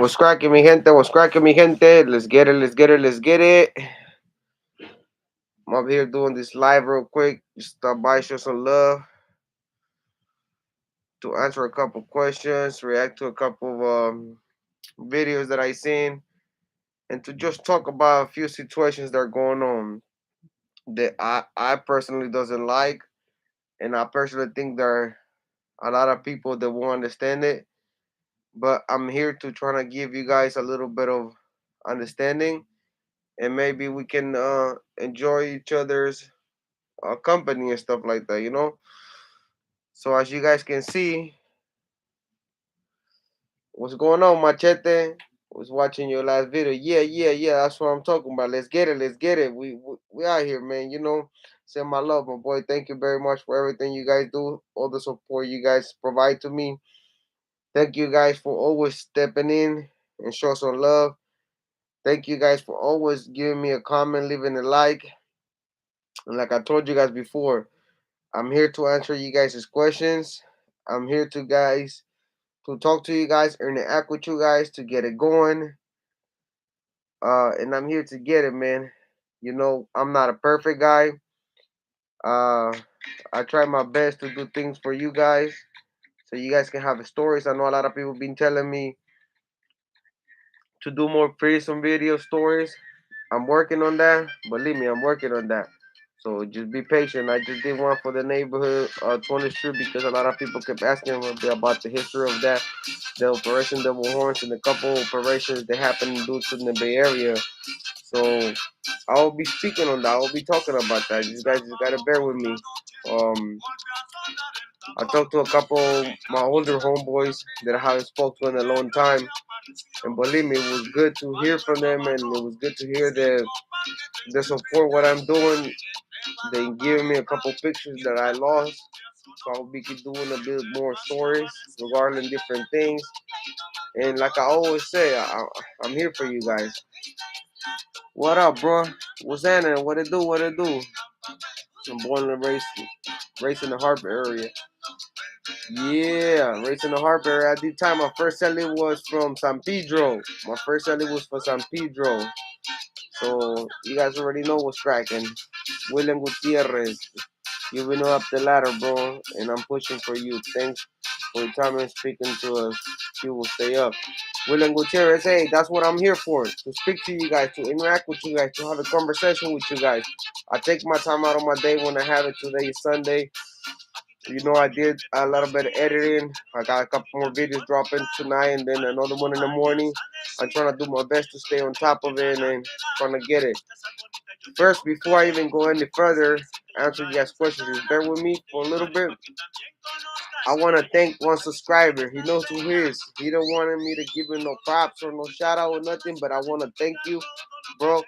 What's cracking, mi gente? What's cracking, mi gente? Let's get it, let's get it, let's get it. I'm up here doing this live real quick. Just stop by, show some love, to answer a couple questions, react to a couple of videos that I seen, and to just talk about a few situations that are going on that I personally doesn't like, and I personally think there are a lot of people that won't understand it. But I'm here to try to give you guys a little bit of understanding, and maybe we can enjoy each other's company and stuff like that. So as you guys can see, what's going on, Machete? Was watching your last video. Yeah. That's what I'm talking about. Let's get it. Let's get it. We out here, man. Send my love, my boy. Thank you very much for everything you guys do, all the support you guys provide to me. Thank you guys for always stepping in and show some love. Thank you guys for always giving me a comment, leaving a like. And like I told you guys before, I'm here to answer you guys' questions. I'm here to talk to you guys, interact with you guys, to get it going. And I'm here to get it, man. I'm not a perfect guy. Uh, I try my best to do things for you guys, so you guys can have stories. I know a lot of people been telling me to do more prison video stories. I'm working on that. Believe me, I'm working on that. So just be patient. I just did one for the neighborhood 20th Street because a lot of people kept asking me about the history of that, the Operation Double Horns, and a couple operations that happened due to the Bay Area. So I'll be speaking on that. I'll be talking about that. You guys just gotta bear with me. I talked to a couple of my older homeboys that I haven't spoke to in a long time, and believe me, it was good to hear from them, and it was good to hear the support what I'm doing. They giving me a couple pictures that I lost, so I'll be doing a bit more stories regarding different things. And like I always say, I'm here for you guys. What up, bro? What's happening? What it do? What it do? I'm born and raised in the Harper area. Yeah, raised in the Harper area. At the time, my first selling was from San Pedro. My first selling was for San Pedro. So you guys already know what's cracking. William Gutierrez, you've been up the ladder, bro, and I'm pushing for you. Thanks for your time and speaking to us. You will stay up. William Gutierrez, hey, that's what I'm here for. To speak to you guys, to interact with you guys, to have a conversation with you guys. I take my time out of my day when I have it. Today is Sunday. I did a little bit of editing. I got a couple more videos dropping tonight and then another one in the morning. I'm trying to do my best to stay on top of it and trying to get it. First, before I even go any further, answer you guys' questions, just bear with me for a little bit. I want to thank one subscriber. He knows who he is. He don't want me to give him no props or no shout out or nothing, but I want to thank you, bro.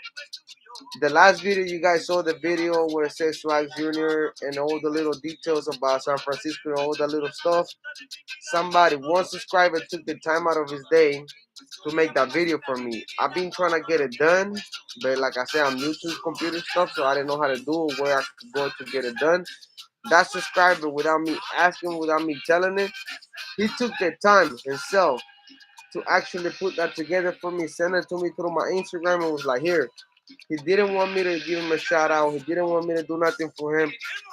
The last video you guys saw, the video where it says Swag Jr. and all the little details about San Francisco and all the little stuff. One subscriber took the time out of his day to make that video for me. I've been trying to get it done, but like I said, I'm new to computer stuff, so I didn't know how to do it, where I could go to get it done. That subscriber, without me asking, without me telling it, he took the time himself to actually put that together for me, send it to me through my Instagram, and was like, here. He didn't want me to give him a shout out. He didn't want me to do nothing for him.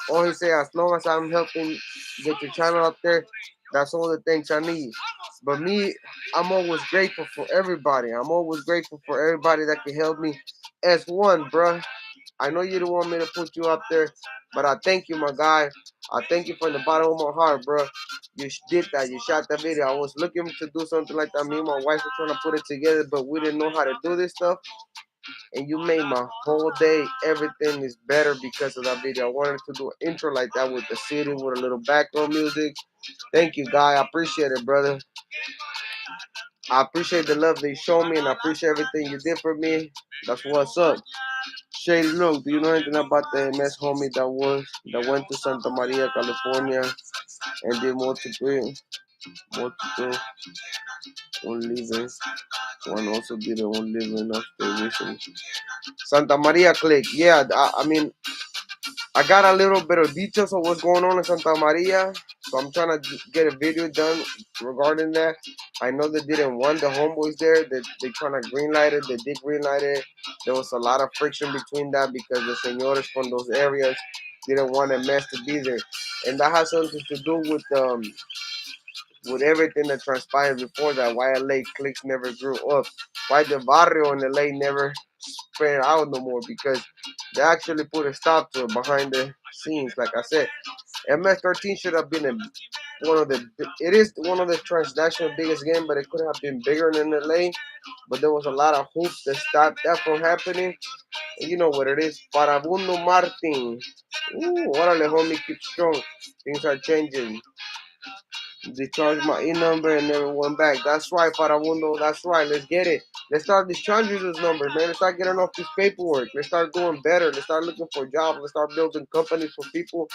All he said, as long as I'm helping get your channel up there, that's all the things I need. But me, I'm always grateful for everybody. I'm always grateful for everybody that can help me. S1, bruh. I know you don't want me to put you up there, but I thank you, my guy. I thank you from the bottom of my heart, bro. You did that. You shot that video. I was looking to do something like that. Me and my wife were trying to put it together, but we didn't know how to do this stuff. And you made my whole day. Everything is better because of that video. I wanted to do an intro like that with the city, with a little background music. Thank you, guy. I appreciate it, brother. I appreciate the love they show me, and I appreciate everything you did for me. That's what's up. Shay, look, do you know anything about the MS homie that went to Santa Maria, California, and did multiple on living? One also did a on living after recently. Santa Maria click, yeah. I mean, I got a little bit of details of what's going on in Santa Maria, so I'm trying to get a video done regarding that. I know they didn't want the homeboys there. They trying to greenlight it. They did greenlight it. There was a lot of friction between that because the senores from those areas didn't want a mess to be there, and that has something to do with everything that transpired before that. Why LA cliques never grew up. Why the barrio in LA never spread out no more because they actually put a stop to it behind the scenes. Like I said, MS-13 should have been one of the. It is one of the transnational biggest game, but it could have been bigger than LA. But there was a lot of hoops that stopped that from happening. And you know what it is, Farabundo Martin. Ooh, órale, homie, keep strong. Things are changing. They charged my number and never went back. That's right, Farabundo. That's right. Let's get it. Let's start discharging those numbers, man. Let's start getting off this paperwork. Let's start doing better. Let's start looking for jobs. Let's start building companies for people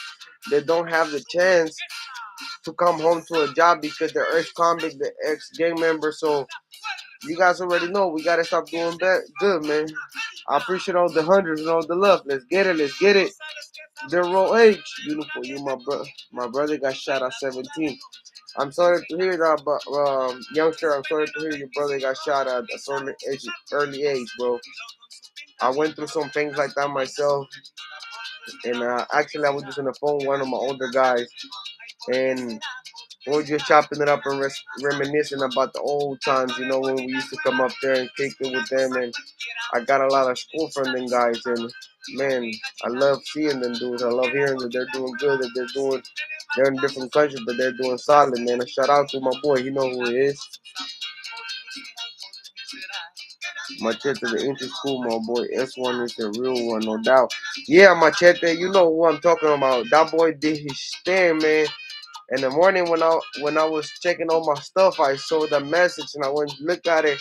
that don't have the chance to come home to a job because they're ex-convict, the ex-gang member. So you guys already know we gotta stop doing good, man. I appreciate all the hundreds and all the love. Let's get it. Let's get it. Zero H, beautiful. You, my brother got shot at 17. I'm sorry to hear that, but youngster, I'm sorry to hear your brother got shot at a early age, bro. I went through some things like that myself, and actually, I was just on the phone with one of my older guys, and we were just chopping it up and reminiscing about the old times, you know, when we used to come up there and kick it with them, and I got a lot of school from them guys, and man, I love seeing them dudes. I love hearing that they're doing good, that they're in different countries, but they're doing solid, man. A shout out to my boy, you know who he is. Machete, the inch school, my boy. S1 is the real one, no doubt. Yeah, Machete, you know who I'm talking about. That boy did his thing, man. In the morning when I was checking all my stuff, I saw the message and I went to look at it,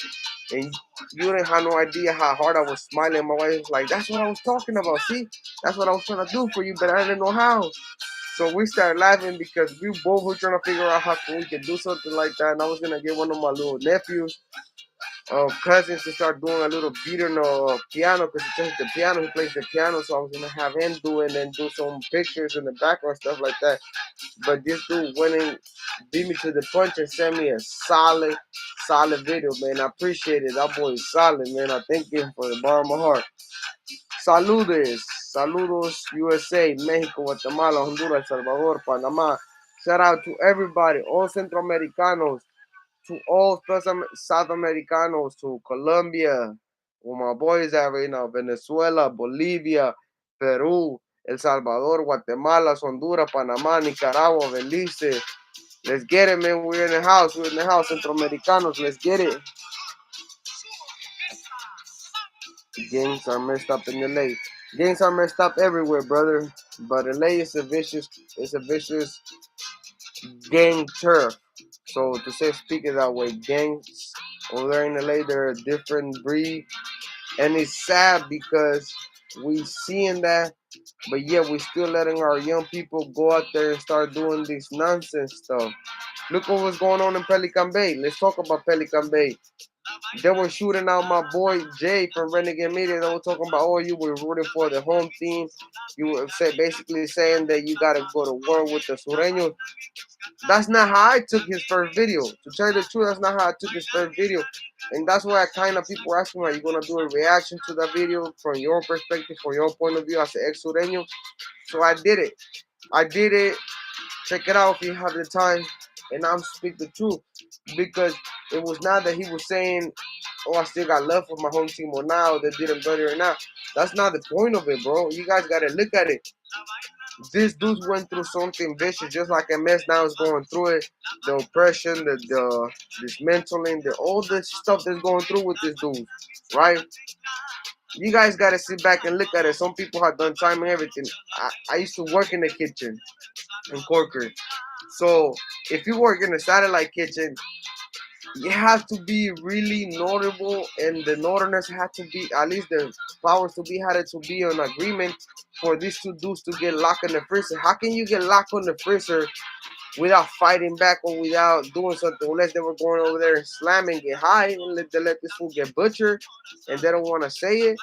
and you didn't have no idea how hard I was smiling. My wife was like, "That's what I was talking about. See, that's what I was trying to do for you, but I didn't know how." So we started laughing because we both were trying to figure out how we could do something like that. And I was gonna get one of my little nephews, cousins, to start doing a little beat on the piano because he plays the piano. He plays the piano, so I was gonna have him do it and then do some pictures in the background, stuff like that. But this dude went and beat me to the punch and sent me a solid video, man. I appreciate it. That boy is solid, man. I thank him for the bar of my heart. Saludos, USA, Mexico, Guatemala, Honduras, Salvador, Panama. Shout out to everybody, all Centroamericanos, to all South Americanos, to Colombia, where my boys are right now, Venezuela, Bolivia, Peru, El Salvador, Guatemala, Honduras, Panama, Nicaragua, Belize. Let's get it, man. We're in the house. We're in the house, Centroamericanos. Let's get it. Gangs are messed up in LA. Gangs are messed up everywhere, brother. But LA is a vicious gang turf. So to say, speak it that way, gangs over there in LA, they're a different breed, and it's sad because we seeing that, but yet we still letting our young people go out there and start doing this nonsense stuff. Look what was going on in Pelican Bay. Let's talk about Pelican Bay. They were shooting out my boy Jay from Renegade Media. They were talking about, oh, you were rooting for the home team. You were basically saying that you got to go to war with the Sureños. That's not how I took his first video. To tell you the truth, that's not how I took his first video. And that's why I kind of people are asking, are you going to do a reaction to that video from your perspective, from your point of view as an ex-Sureño? So I did it. I did it. Check it out if you have the time. And I'm speak the truth. Because it was not that he was saying, oh, I still got love for my home team or now they did it better or not. That's not the point of it, bro. You guys got to look at it. This dude went through something vicious, just like MS now is going through it. The oppression, the dismantling, all this stuff that's going through with this dude, right? You guys gotta sit back and look at it. Some people have done time and everything. I used to work in the kitchen in Corcoran. So if you work in a satellite kitchen, it has to be really notable, and the northerners had to be, at least the powers to be had to be on agreement for these two dudes to get locked in the freezer. How can you get locked on the freezer without fighting back or without doing something, unless they were going over there and slamming, get high, and let this fool get butchered, and they don't want to say it?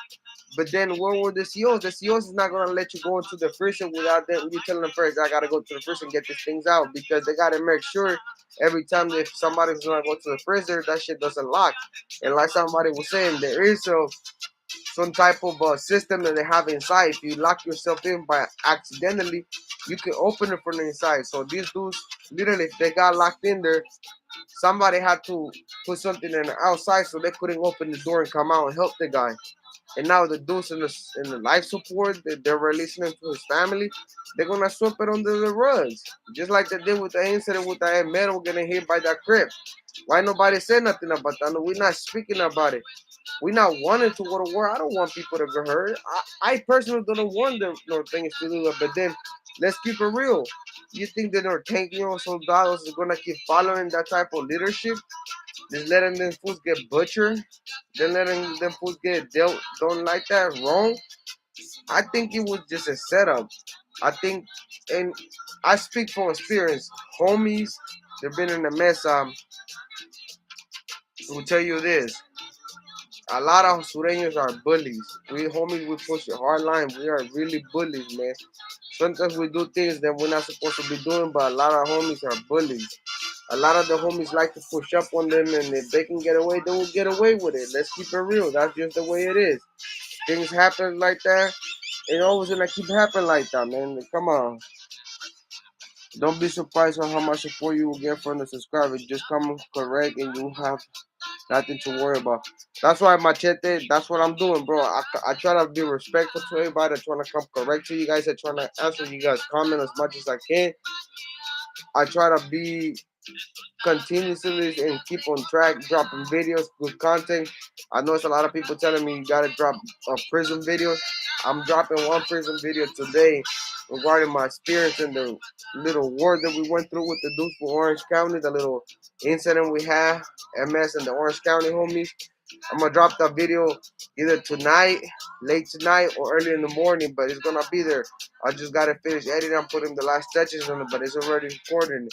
But then where were the COs? The COs is not gonna let you go into the prison without them. You telling them first, I gotta go to the prison and get these things out because they gotta make sure every time if somebody's gonna go to the prison, that shit doesn't lock. And like somebody was saying, there is some type of system that they have inside. If you lock yourself in by accidentally, you can open it from the inside. So these dudes, literally, if they got locked in there, somebody had to put something in the outside so they couldn't open the door and come out and help the guy. And now the dudes in the life support that they're releasing him to his family, they're gonna sweep it under the rugs, just like they did with the incident with that metal getting hit by that crib. Why nobody said nothing about that? No, we're not speaking about it. We not wanting to go to war. I don't want people to get hurt. I personally don't want them no things to do that. But then let's keep it real. You think that our 10-year-old soldados is gonna keep following that type of leadership? Just letting them fools get butchered? Then letting them fools get dealt don't like that wrong? I think it was just a setup. I think, and I speak from experience. Homies, they've been in a mess. Will tell you this. A lot of Sureños are bullies. We homies, we push a hard line. We are really bullies, man. Sometimes we do things that we're not supposed to be doing, but a lot of homies are bullies. A lot of the homies like to push up on them, and if they can get away, they will get away with it. Let's keep it real. That's just the way it is. Things happen like that. It always gonna keep happening like that, man. Come on. Don't be surprised on how much support you will get from the subscribers. Just come correct, and you have nothing to worry about. That's why Machete, that's what I'm doing, bro. I try to be respectful to everybody. I try to come correct to you guys. I try to answer you guys' comment as much as I can. I try to be continuously and keep on track, dropping videos, good content. I know it's a lot of people telling me you gotta drop prison videos. I'm dropping one prison video today regarding my experience in the little war that we went through with the dudes for Orange County, the little incident we had, MS and the Orange County homies. I'm gonna drop that video either tonight, late tonight, or early in the morning, but it's gonna be there. I just gotta finish editing. I'm putting the last touches on it, but it's already recorded.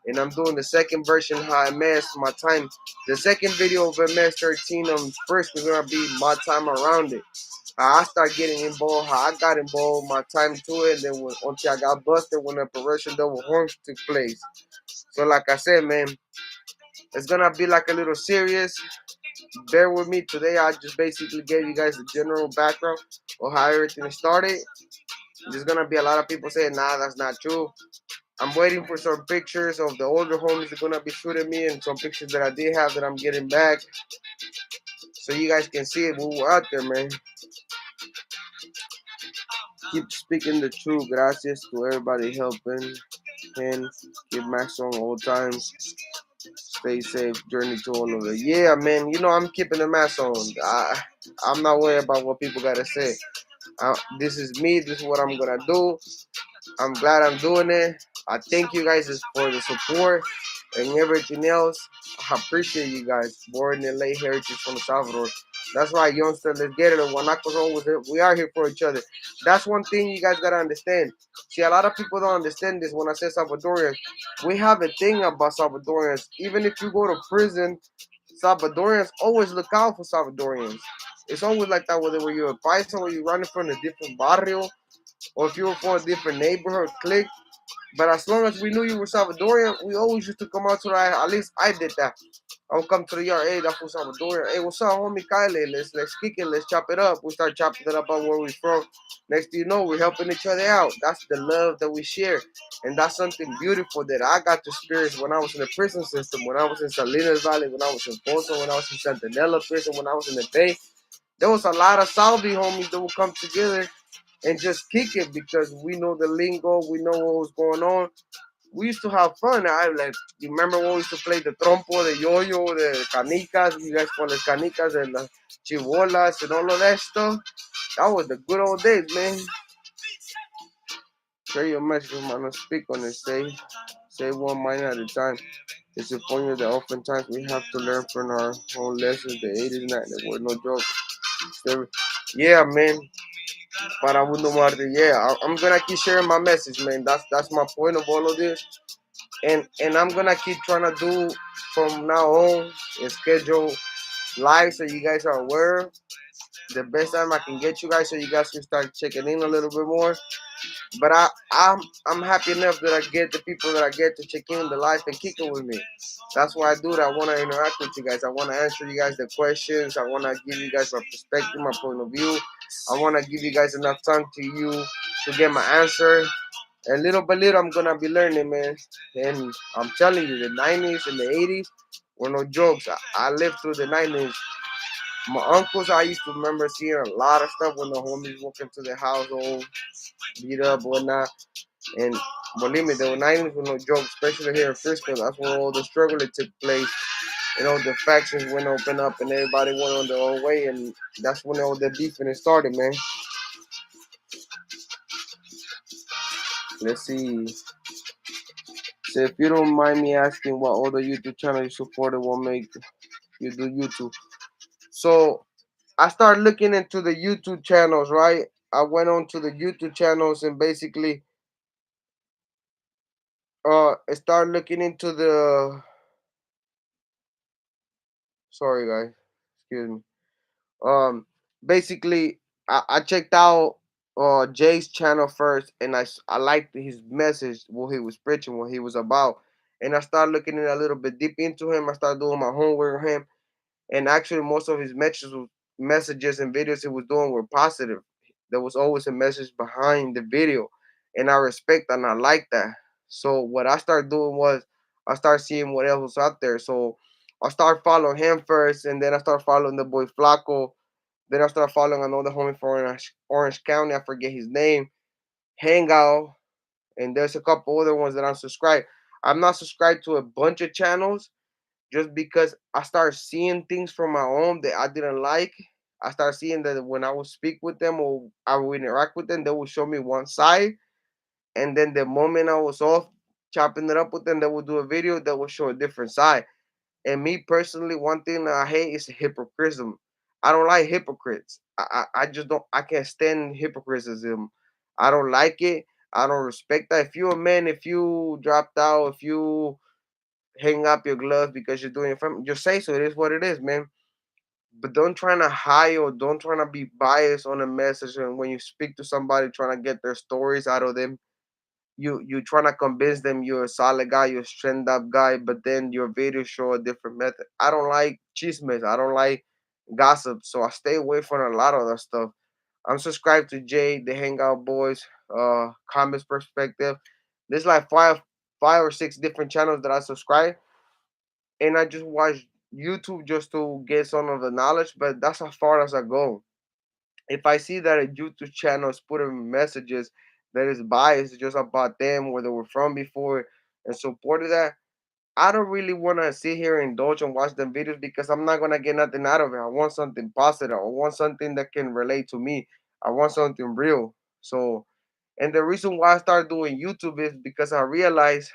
And I'm doing the second version how I masked my time. The second video of MS13 first is gonna be my time around it. How I start getting involved, how I got involved, my time to it, and then until I got busted when Operation Double Horns took place. So like I said, man, it's gonna be like a little serious. Bear with me today. I just basically gave you guys the general background of how everything started. There's gonna be a lot of people saying, nah, that's not true. I'm waiting for some pictures of the older homies that are gonna be shooting me and some pictures that I did have that I'm getting back. So you guys can see it. We were out there, man. Keep speaking the truth. Gracias to everybody helping. And keep Max on all times. Stay safe. Journey to all of it. Yeah, man. You know I'm keeping the mask on. I'm not worried about what people gotta say. This is me. This is what I'm gonna do. I'm glad I'm doing it. I thank you guys for the support and everything else. I appreciate you guys. Born in late heritage from El Salvador. That's right, youngster. Let's get it. Guanacos always we are here for each other. That's one thing you guys gotta understand. See, a lot of people don't understand this when I say Salvadorians. We have a thing about Salvadorians. Even if you go to prison, Salvadorians always look out for Salvadorians. It's always like that, whether you're a paisa or you're running from a different barrio, or if you were from a different neighborhood, clique. But as long as we knew you were Salvadorian, we always used to come out to the, at least I did that. I would come to the yard, hey, that's for Salvadorian. Hey, what's up, homie Kyle? Let's kick it, let's chop it up. We start chopping it up on where we're from. Next thing you know, we're helping each other out. That's the love that we share. And that's something beautiful that I got to experience when I was in the prison system, when I was in Salinas Valley, when I was in Folsom, when I was in Santanella prison, when I was in the Bay. There was a lot of Salvi homies that would come together and just kick it because we know the lingo, we know what was going on. We used to have fun. You remember when we used to play the trompo, the yo-yo, the canicas, you guys call it canicas, and the chivolas, and all of that stuff. That was the good old days, man. Share your message, man. Speak on it. Say one mind at a time. It's important that oftentimes we have to learn from our own lessons. The 80s, 90s were no joke. Yeah, man. Para Mundo Marte. Yeah, I'm gonna keep sharing my message, man. That's my point of all of this, and I'm gonna keep trying to do from now on and schedule live so you guys are aware. the best time I can get you guys, so you guys can start checking in a little bit more. But I'm happy enough that I get the people that I get to check in the life and kick it with me. That's why I do it. I want to interact with you guys. I want to answer you guys the questions. I want to give you guys my perspective, my point of view. I want to give you guys enough time to you to get my answer. And little by little, I'm gonna be learning, man. And I'm telling you, the '90s and the '80s were no jokes. I lived through the '90s. My uncles, I used to remember seeing a lot of stuff when the homies walk into the house, all beat up, whatnot. And believe me, the '90s were no joke, especially here in Frisco. That's where all the struggle that took place. You know, the factions went open up and everybody went on their own way, and that's when all the beefing started, man. Let's see. So if you don't mind me asking, what other YouTube channel you supported, what make you do YouTube? So I started looking into the YouTube channels, right? I went on to the YouTube channels and basically I started looking into the, sorry guys, excuse me. Um, basically, I checked out Jay's channel first, and I liked his message, what he was preaching, what he was about, and I started looking in a little bit deep into him. I started doing my homework on him, and actually, most of his messages and videos he was doing were positive. There was always a message behind the video, and I respect and I like that. So what I started doing was I started seeing what else was out there. So I started following him first, and then I started following the boy Flaco. Then I started following another homie from Orange County. I forget his name. Hangout, and there's a couple other ones that I'm subscribed. I'm not subscribed to a bunch of channels just because I started seeing things from my own that I didn't like. I started seeing that when I would speak with them or I would interact with them, they would show me one side. And then the moment I was off chopping it up with them, they would do a video that would show a different side. And me personally, one thing that I hate is hypocrisy. I don't like hypocrites. I just don't, I can't stand hypocrisism. I don't like it. I don't respect that. If you're a man, if you dropped out, if you hang up your gloves because you're doing it from, just say so. It is what it is, man. But don't try to hide or don't try to be biased on a message. And when you speak to somebody, trying to get their stories out of them, you trying to convince them you're a solid guy, you're a straightened up guy, but then your videos show a different method. I don't like chismes. I don't like gossip, so I stay away from a lot of that stuff. I'm subscribed to Jay, the Hangout Boys, Comments Perspective. There's like five or six different channels that I subscribe, and I just watch YouTube just to get some of the knowledge, but that's as far as I go. If I see that a YouTube channel is putting messages that is biased just about them, where they were from before, and supported that, I don't really want to sit here and indulge and watch them videos because I'm not gonna get nothing out of it. I want something positive. I want something that can relate to me. I want something real. So, and the reason why I started doing YouTube is because I realized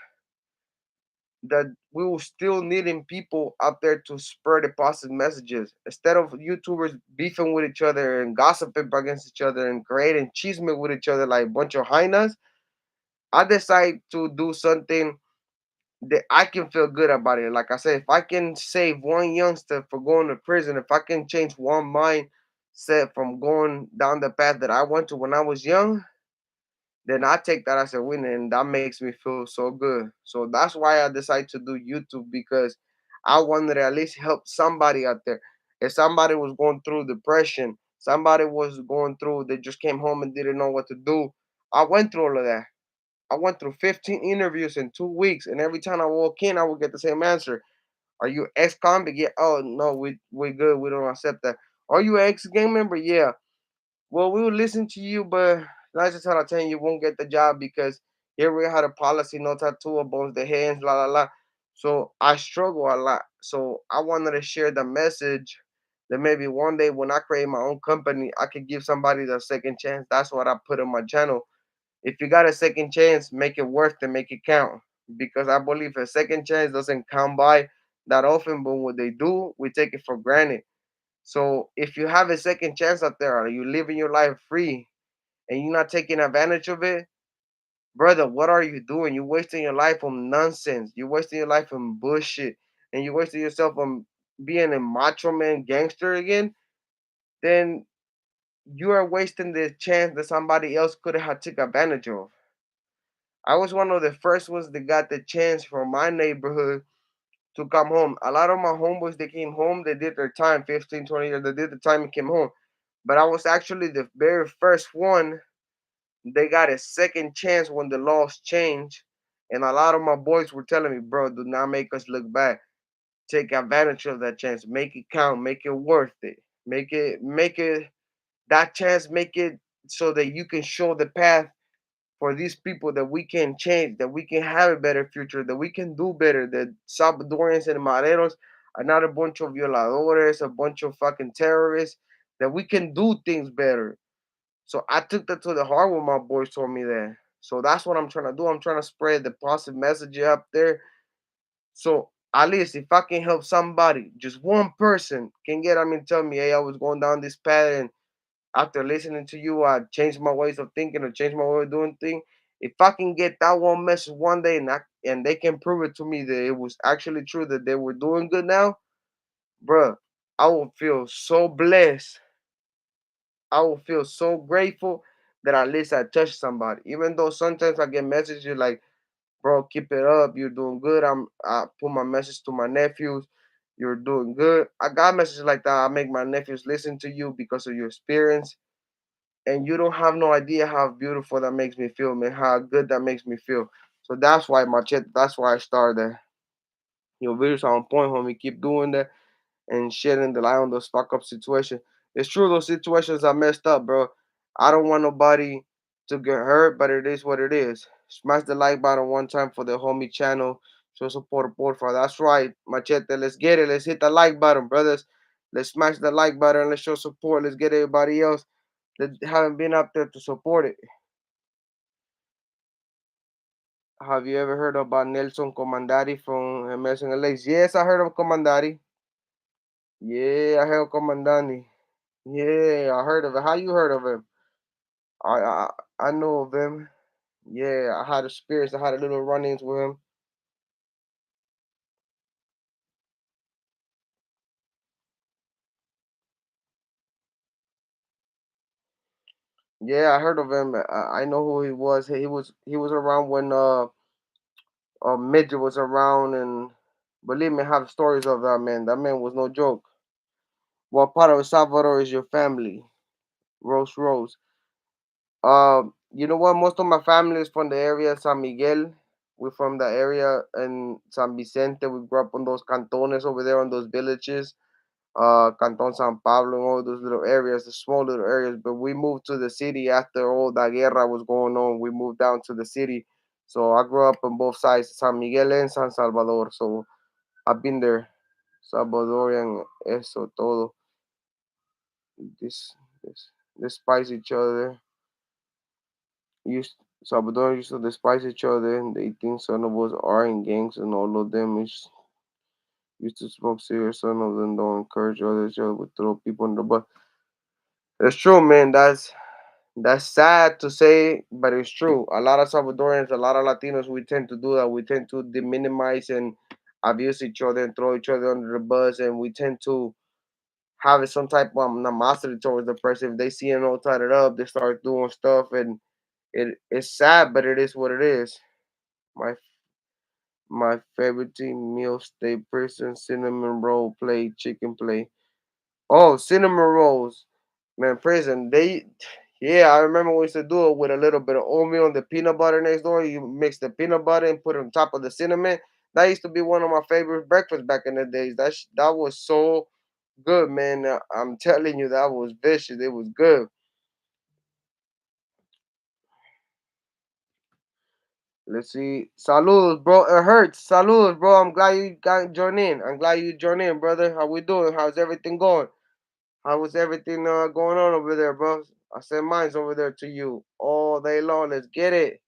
that we will still needing people out there to spread the positive messages instead of YouTubers beefing with each other and gossiping against each other and creating chisme with each other like a bunch of hyenas. I decide to do something that I can feel good about it. Like I said, if I can save one youngster from going to prison, if I can change one mindset from going down the path that I went to when I was young, then I take that as a win, and that makes me feel so good. So that's why I decided to do YouTube, because I wanted to at least help somebody out there. If somebody was going through depression, somebody was going through, they just came home and didn't know what to do. I went through all of that. I went through 15 interviews in 2 weeks, and every time I walk in, I would get the same answer. Are you ex-convict? Yeah. Oh no, we good. We don't accept that. Are you an ex-gang member? Yeah. Well, we will listen to you, but 9 out of 10, you won't get the job because here we had a policy, no tattoo above the hands, la la la. So I struggle a lot. So I wanted to share the message that maybe one day when I create my own company, I could give somebody the second chance. That's what I put on my channel. If you got a second chance, make it worth it, make it count. Because I believe a second chance doesn't come by that often, but when they do, we take it for granted. So if you have a second chance out there, are you living your life free and you're not taking advantage of it, brother, what are you doing? You're wasting your life on nonsense. You're wasting your life on bullshit, and you're wasting yourself on being a macho man gangster again. Then you are wasting the chance that somebody else could have took advantage of. I was one of the first ones that got the chance from my neighborhood to come home. A lot of my homeboys, they came home, they did their time, 15, 20 years, they did the time and came home. But I was actually the very first one. They got a second chance when the laws changed. And a lot of my boys were telling me, bro, do not make us look bad. Take advantage of that chance. Make it count. Make it worth it. Make it that chance, make it so that you can show the path for these people that we can change, that we can have a better future, that we can do better. That Salvadorians and Mareros are not a bunch of violadores, a bunch of fucking terrorists, that we can do things better. So I took that to the heart when my boys told me that. So that's what I'm trying to do. I'm trying to spread the positive message up there. So at least if I can help somebody, just one person can get, I mean, tell me, hey, I was going down this path and after listening to you, I changed my ways of thinking or changed my way of doing things. If I can get that one message one day and they can prove it to me that it was actually true that they were doing good now, bruh, I will feel so blessed. I will feel so grateful that at least I touched somebody. Even though sometimes I get messages like, bro, keep it up, you're doing good. I put my message to my nephews, you're doing good. I got messages like that. I make my nephews listen to you because of your experience. And you don't have no idea how beautiful that makes me feel, man. How good that makes me feel. So that's why that's why I started that. Your videos are on point, homie. Keep doing that and shedding the light on those fuck up situations. It's true, those situations are messed up, bro. I don't want nobody to get hurt, but it is what it is. Smash the like button one time for the homie channel. Show support, porfa. That's right, Machete. Let's get it. Let's hit the like button, brothers. Let's smash the like button. Let's show support. Let's get everybody else that haven't been up there to support it. Have you ever heard about Nelson Comandati from Emerson Lakes? Yes, I heard of Comandati. Yeah, I heard of Comandani. Yeah, I heard of it. How you heard of him? I I, I know of him. Yeah, I had experience. I had a little run-ins with him. Yeah, I heard of him. I know who he was. He was around when Midget was around, and believe me, I have stories of that man. That man was no joke. What part of El Salvador is your family? Rose Rose. You know what? Most of my family is from the area of San Miguel. We're from the area in San Vicente. We grew up on those cantones over there, on those villages. Canton San Pablo and all those little areas, the small little areas. But we moved to the city after all that guerra was going on. We moved down to the city. So I grew up on both sides, San Miguel and San Salvador. So I've been there. Salvadorian, eso todo. This, this, despise each other. Used Salvador used to despise each other, and they think some of us are in gangs, and all of them used to smoke cigarettes. Some of them don't encourage others. Each other would throw people in the butt. It's true, man. That's sad to say, but it's true. A lot of Salvadorians, a lot of Latinos, we tend to do that. We tend to minimize and abuse each other and throw each other under the bus, and we tend to have some type of animosity towards the person. If they see them all tied up, they start doing stuff, and it's sad, but it is what it is. My my favorite team meal stay prison cinnamon roll play chicken play. Oh, cinnamon rolls. Man, prison. Yeah, I remember we used to do it with a little bit of oatmeal and the peanut butter next door. You mix the peanut butter and put it on top of the cinnamon. That used to be one of my favorite breakfasts back in the days. That was so good, man. I'm telling you, that was vicious. It was good. Let's see. Saludos, bro. It hurts. Saludos, bro. I'm glad you got joined in. I'm glad you joined in, brother. How we doing? How's everything going? How was everything going on over there, bro? I sent mines over there to you all day long. Let's get it.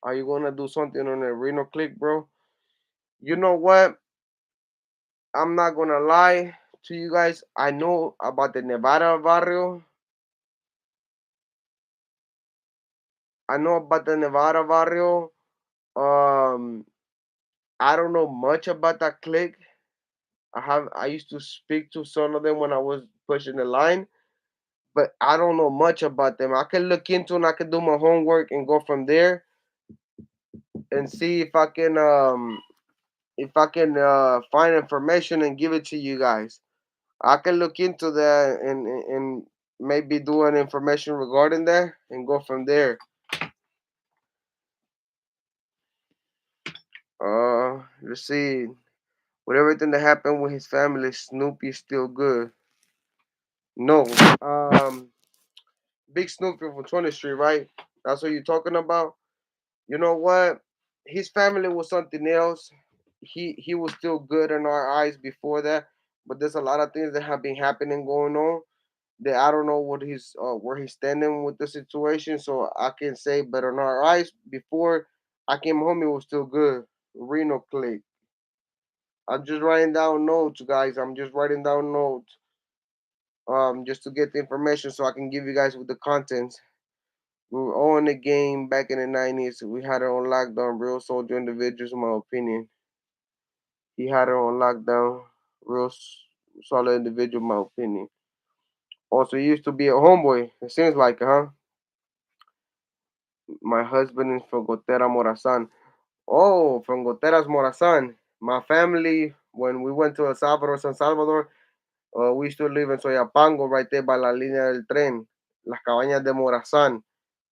Are you gonna do something on the Reno Click, bro? You know what? I'm not gonna lie to you guys. I know about the Nevada barrio. I know about the Nevada barrio. Um, I don't know much about that click. I used to speak to some of them when I was pushing the line, but I don't know much about them. I can look into and I can do my homework and go from there and see if I can find information and give it to you guys. I can look into that and maybe do an information regarding that and go from there. Let's see. With everything that happened with his family, Snoopy's still good. No. Um, Big Snoopy from 20th Street, right? That's what you're talking about. You know what? His family was something else. He was still good in our eyes before that, but there's a lot of things that have been happening going on that I don't know what he's where he's standing with the situation. So I can say, but in our eyes, before I came home, it was still good. Reno click. I'm just writing down notes, guys. I'm just writing down notes, just to get the information so I can give you guys with the contents. We were all in the game back in the 90s. We had it on lockdown. Real soldier individuals, in my opinion. He had it on lockdown. Real solid individual, in my opinion. Also, he used to be a homeboy. It seems like, huh? My husband is from Gotera Morazan. Oh, from Goteras Morazan. My family, when we went to El Salvador, San Salvador, we used to live in Soyapango, right there by La Línea del Tren, Las Cabañas de Morazan.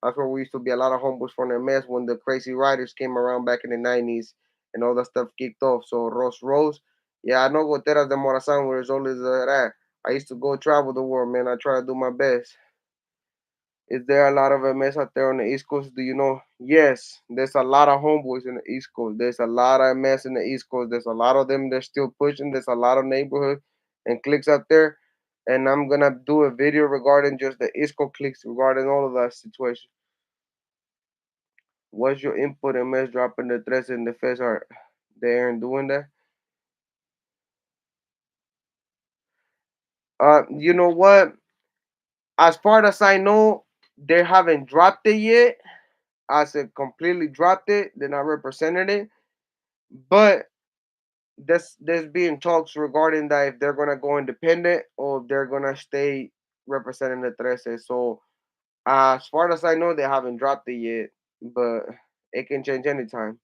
That's where we used to be a lot of homeboys from the mess when the Crazy Riders came around back in the 90s and all that stuff kicked off. So Rose, yeah, I know Goteras de Morazan where it's always at. I used to go travel the world, man. I try to do my best. Is there a lot of MS out there on the East Coast? Do you know? Yes, there's a lot of homeboys in the East Coast. There's a lot of MS in the East Coast. There's a lot of them. They're still pushing. There's a lot of neighborhood and cliques out there. And I'm gonna do a video regarding just the East Coast cliques regarding all of that situation. What's your input in MS dropping the threats in the feds are they aren't doing that? You know what? As far as I know, they haven't dropped it yet. I said completely dropped it. They're not representing it. But there's being talks regarding that if they're gonna go independent or if they're gonna stay representing the Trece. So as far as I know, they haven't dropped it yet, but it can change anytime.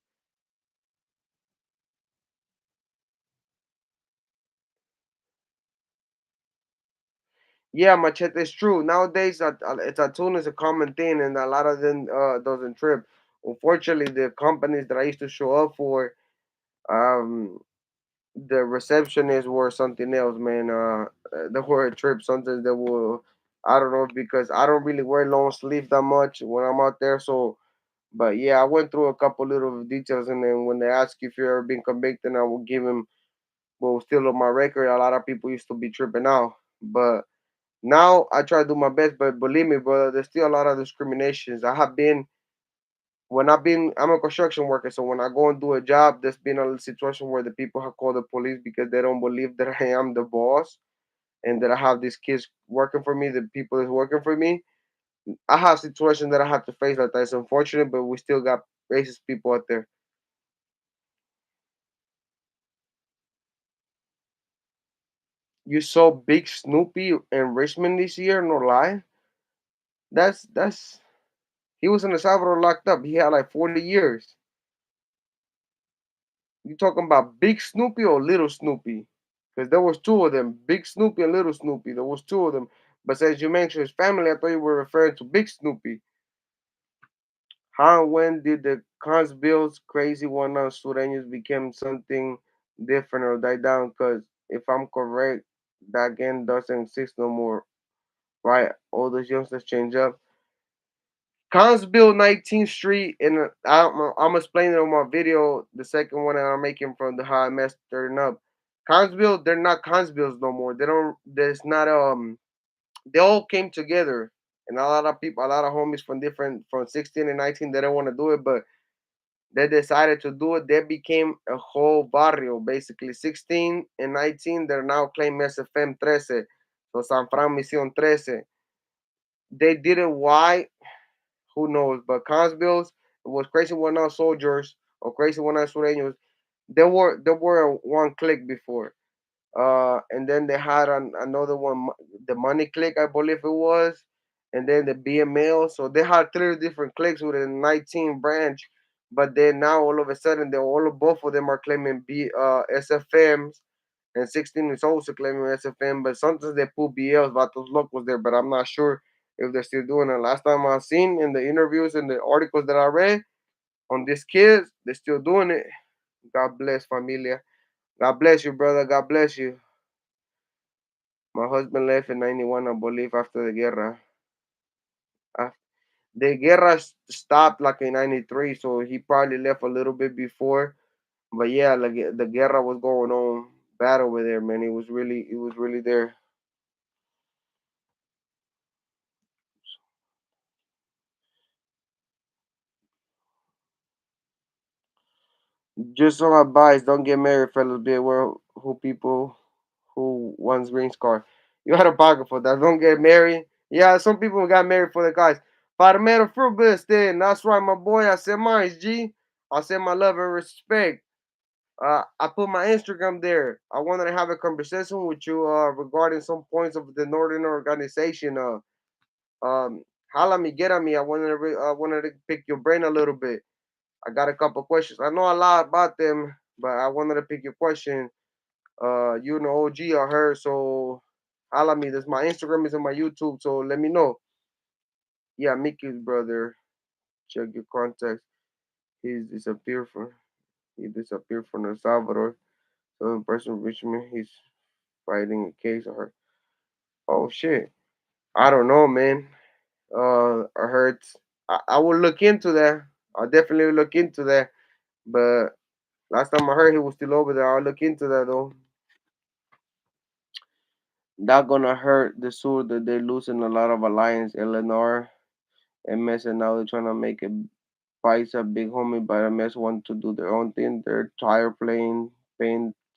Yeah, machete is true. Nowadays, it's a tune is a common thing, and a lot of them doesn't trip. Unfortunately, the companies that I used to show up for, um, the receptionists were something else, man. They were a trip. Sometimes they will. I don't know because I don't really wear long sleeves that much when I'm out there. So, but yeah, I went through a couple little details, and then when they ask if you ever been convicted, I will give them. Well, still on my record, a lot of people used to be tripping out, but now I try to do my best. But believe me, brother, there's still a lot of discriminations. I have been I'm a construction worker, so when I go and do a job, there's been a situation where the people have called the police because they don't believe that I am the boss and that I have these kids working for me, the people that's working for me. I have situations that I have to face like that. It's unfortunate, but we still got racist people out there. You saw Big Snoopy in Richmond this year, no lie. That's he was in El Salvador locked up. He had like 40 years. You talking about Big Snoopy or Little Snoopy? Because there was two of them, Big Snoopy and Little Snoopy. There was two of them. But since you mentioned his family, I thought you were referring to Big Snoopy. How and when did the Consbill's crazy one on Sureños become something different or die down? Because if I'm correct, that game doesn't exist no more, right? All those youngsters change up. Consbill 19th Street, and I'm explaining it on my video, the second one that I'm making from the how I messed turn up. Consbill, they're not Consbills no more. They don't. There's not They all came together, and a lot of people, a lot of homies from 16 and 19, they don't want to do it, but they decided to do it. They became a whole barrio, basically 16 and 19. They're now claiming SFM 13, so San Fran Misión 13. They did it. Why? Who knows? But Consbills, it was Crazy One Out Soldiers or Crazy One Out Sureños. They were one click before. And then they had another one, the Money Click, I believe it was, and then the BML. So they had three different cliques with a 19 branch. But then now all of a sudden, they all of both of them are claiming SFMs, and 16 is also claiming SFM. But sometimes they put BLs, Vatos Locos there, but I'm not sure if they're still doing it. Last time I seen in the interviews and the articles that I read on these kids, they're still doing it. God bless familia. God bless you, brother. God bless you. My husband left in 91, I believe, after the guerra. Uh, the guerra stopped like in 93, so he probably left a little bit before. But yeah, like the guerra was going on bad over there, man. It was really there. Just some advice: don't get married, fellas. Be aware who people who wants green card. You had a pocket for that. Don't get married. Yeah, some people got married for the guys. Farmero fruit business, that's right, my boy. I said mine, G. I said my love and respect. I put my Instagram there. I wanted to have a conversation with you regarding some points of the Northern Organization. Holla me, get at me. I wanted to pick your brain a little bit. I got a couple questions. I know a lot about them, but I wanted to pick your question. You know, OG or her. So holla me. This my Instagram is on my YouTube. So let me know. Yeah, Mickey's brother. Check your contacts. He's disappeared from. He disappeared from El Salvador. So in person reached me. He's fighting a case of her. Oh shit. I don't know, man. I heard. I will look into that. I'll definitely look into that. But last time I heard he was still over there. I'll look into that though. Not gonna hurt the Sur that they're losing a lot of alliance. Eleanor, MS, and now they're trying to make it Paisa big homie, but MS want to do their own thing. They're tired paying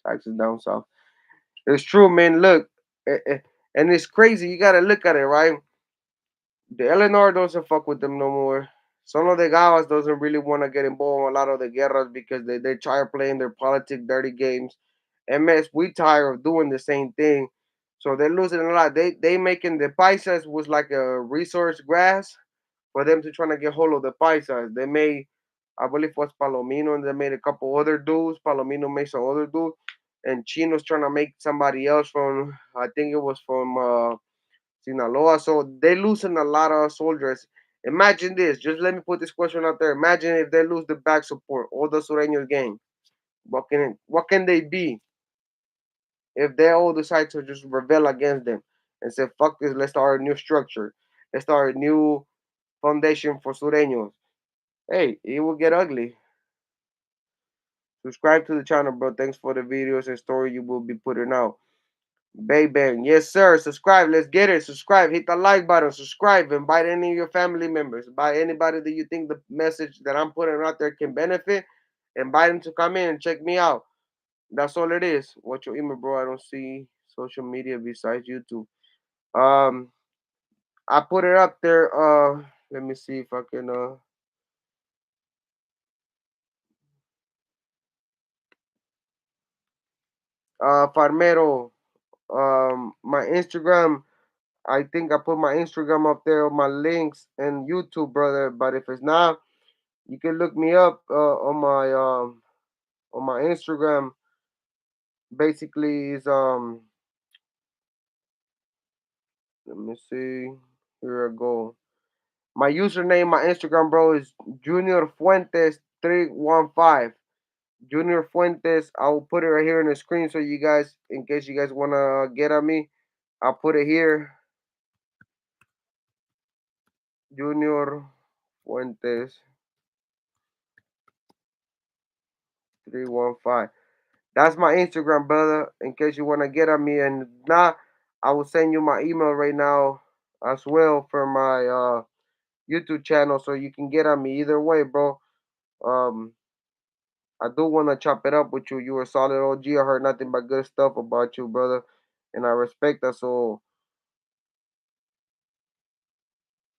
taxes down south. It's true, man. Look, and it's crazy. You gotta look at it, right? The Eleanor doesn't fuck with them no more. Some of the guys doesn't really want to get involved in a lot of the guerras because they tired playing their politic dirty games. MS, we tired of doing the same thing. So they're losing a lot. They making the paisas was like a resource grass for them to trying to get hold of the paisas. They made, I believe it was Palomino, and they made a couple other dudes. Palomino made some other dude, and Chino's trying to make somebody else from, I think it was from Sinaloa. So they losing a lot of soldiers. Imagine this. Just let me put this question out there. Imagine if they lose the back support, all the Sureños gang. What can they be if they all decide to just rebel against them and say fuck this? Let's start a new structure. Let's start a new foundation for Sureños. Hey, it will get ugly. Subscribe to the channel, bro. Thanks for the videos and story you will be putting out. Bay Bang. Yes, sir. Subscribe. Let's get it. Subscribe. Hit the like button. Subscribe. Invite any of your family members. Invite anybody that you think the message that I'm putting out there can benefit. Invite them to come in and check me out. That's all it is. What's your email, bro? I don't see social media besides YouTube. Um, I put it up there. Let me see if I can. Farmero. My Instagram. I think I put my Instagram up there on my links and YouTube, brother. But if it's not, you can look me up on my Instagram. Basically, is let me see. Here I go. My username, my Instagram, bro, is Junior Fuentes 315. Junior Fuentes. I will put it right here on the screen so you guys, in case you guys wanna get at me, I'll put it here. Junior Fuentes 315. That's my Instagram, brother. In case you wanna get at me, and not, I will send you my email right now as well for my YouTube channel, so you can get at me either way, bro. Um, I do wanna chop it up with you. You were solid OG. I heard nothing but good stuff about you, brother, and I respect that. So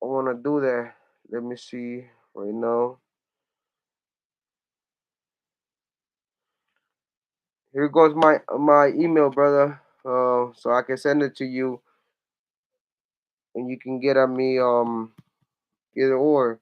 I wanna do that. Let me see right now. Here goes my email, brother. So I can send it to you, and you can get at me either or.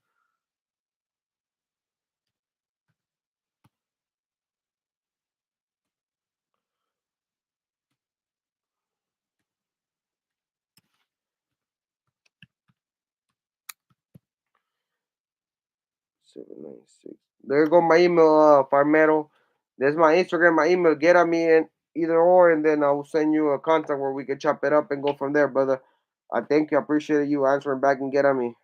796. There go my email, Farmero. There's my Instagram, my email. Get at me in either or, and then I'll send you a contact where we can chop it up and go from there, brother. I thank you. I appreciate you answering back and get at me.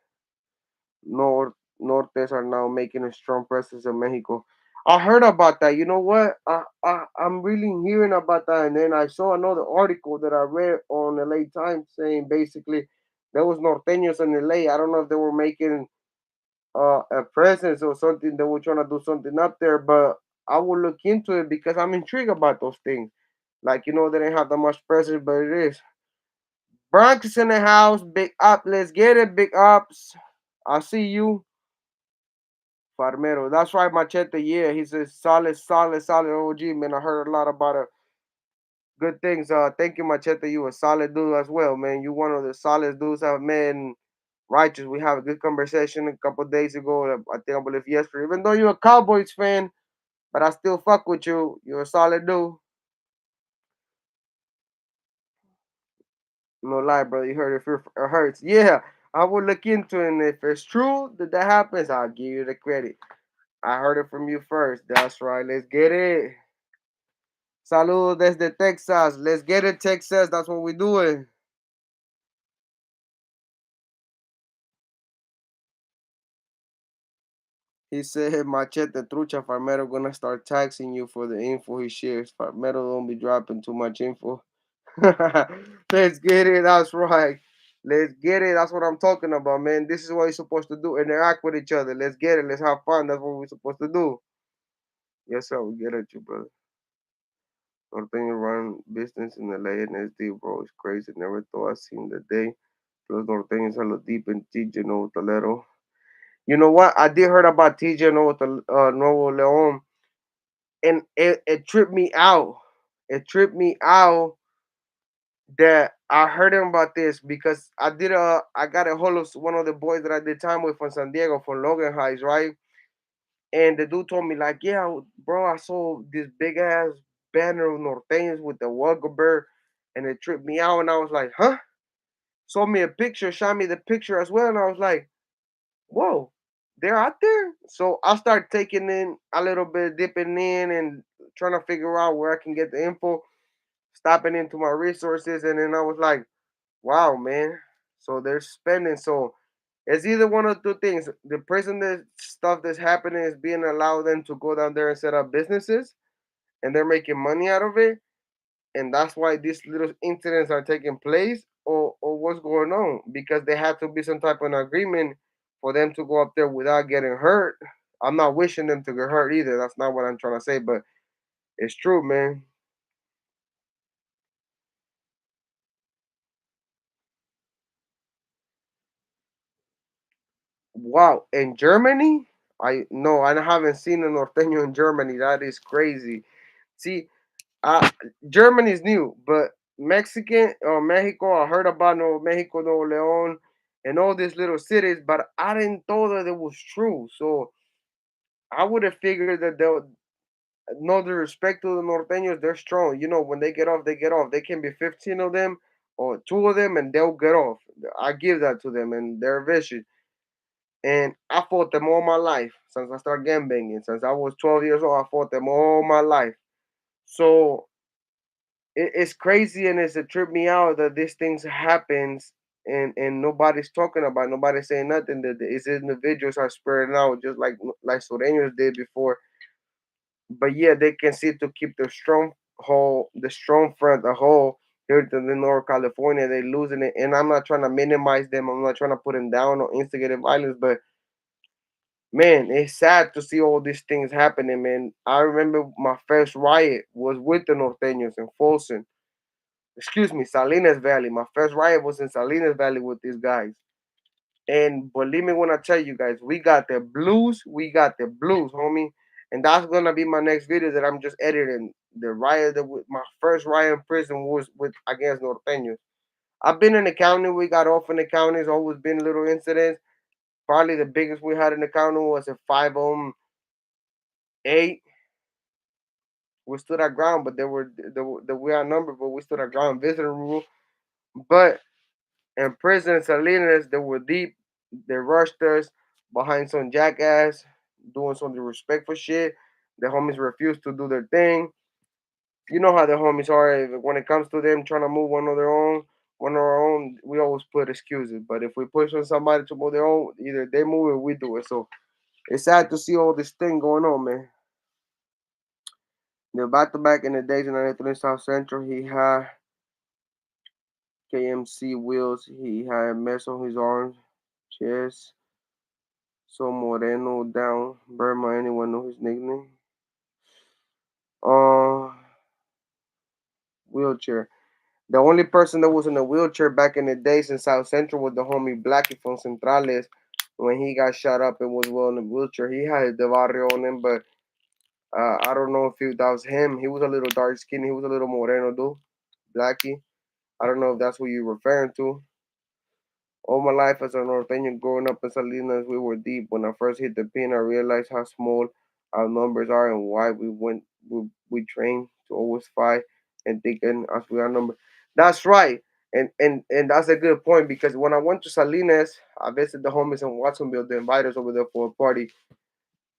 Nortes are now making a strong presence in Mexico. I heard about that. You know what? I'm really hearing about that, and then I saw another article that I read on LA Times saying basically there was norteños in LA. I don't know if they were making a presence or something. They were trying to do something up there, but I will look into it because I'm intrigued about those things. Like they didn't have that much presence, but it is. Bronx is in the house. Big up. Let's get it. Big ups. I see you. Farmero. That's right, Machete. Yeah, he's a solid OG, man. I heard a lot about good things. Thank you, Machete. You a solid dude as well, man. You one of the solid dudes I've met in Righteous. We have a good conversation a couple days ago. I believe yesterday. Even though you're a Cowboys fan, but I still fuck with you. You're a solid dude. No lie, brother. You heard it hurts. Yeah, I will look into it. And if it's true that that happens, I'll give you the credit. I heard it from you first. That's right. Let's get it. Saludos desde Texas. Let's get it, Texas. That's what we're doing. He said, Machete Trucha, Farmero gonna start taxing you for the info he shares. Farmero don't be dropping too much info. Let's get it. That's right. Let's get it. That's what I'm talking about, man. This is what you're supposed to do. Interact with each other. Let's get it. Let's have fun. That's what we're supposed to do. Yes, sir. We get at you, brother. Norteño run business in the LA bro. It's crazy. Never thought I seen the day. Los norteños are lo deep in TJ Nuevo Toledo. You know what? I did heard about TJ Nuevo Leon, and it tripped me out. It tripped me out that I heard him about this because I got a hold of one of the boys that I did time with from San Diego from Logan Heights, right? And the dude told me like, yeah, bro, I saw this big ass banner of norteños with the Wugger bird, and it tripped me out, and I was like, huh? Showed me a picture, shot me the picture as well, and I was like, whoa, they're out there. So I start taking in a little bit, dipping in, and trying to figure out where I can get the info, stopping into my resources, and then I was like, wow, man. So they're spending. So it's either one of two things. The prison that stuff that's happening is being allowed them to go down there and set up businesses, and they're making money out of it, and that's why these little incidents are taking place, or what's going on, because there had to be some type of agreement for them to go up there without getting hurt. I'm not wishing them to get hurt either. That's not what I'm trying to say, but it's true, man. Wow, in Germany, I no, I haven't seen a norteño in Germany. That is crazy. See, uh, Germany is new, but Mexican or Mexico, I heard about Mexico, Nuevo Leon, and all these little cities, but I didn't know that it was true. So I would have figured that they'll know the respect to the norteños. They're strong. When they get off, they get off. They can be 15 of them or two of them, and they'll get off. I give that to them, and they're vicious. And I fought them all my life since I started gangbanging. Since I was 12 years old, I fought them all my life. So it's crazy, and it's a trip me out that these things happens, and nobody's talking about it, nobody's saying nothing, that these individuals are spreading out just like Sureños did before. But yeah, they can see to keep the strong front, the whole here to the North California. They're losing it, and I'm not trying to minimize them. I'm not trying to put them down or instigate violence, but man, it's sad to see all these things happening, man. I remember my first riot was with the Norteños in Folsom. Excuse me, Salinas Valley. My first riot was in Salinas Valley with these guys. And believe me when I tell you guys, we got the blues, homie. And that's gonna be my next video that I'm just editing. The riot that my first riot in prison was with against Norteños. I've been in the county. We got off in the county. It's always been little incidents. Probably the biggest we had in the county was a 508. We stood our ground, but we outnumbered, but we stood our ground. Visitor rule, but in prison, Salinas, they were deep. They rushed us behind some jackass doing some disrespectful shit. The homies refused to do their thing. You know how the homies are. When it comes to them trying to move one of our own, we always put excuses. But if we push on somebody to move their own, either they move it, we do it. So it's sad to see all this thing going on, man. The back to back in the days in 93 South Central, he had KMC wheels. He had mess on his arms, chest. So Moreno down. Burma, anyone know his nickname? Uh, Wheelchair. The only person that was in a wheelchair back in the days in South Central was the homie Blackie from Centrales. When he got shot up and was well in a wheelchair, he had the barrio on him, but I don't know if that was him. He was a little dark skinned. He was a little moreno, dude. Blackie. I don't know if that's what you're referring to. All my life as a norteño growing up in Salinas, we were deep. When I first hit the pin, I realized how small our numbers are and why we train to always fight and thinking as we are number. That's right. And that's a good point because when I went to Salinas, I visited the homies in Watsonville, the inviters over there for a party.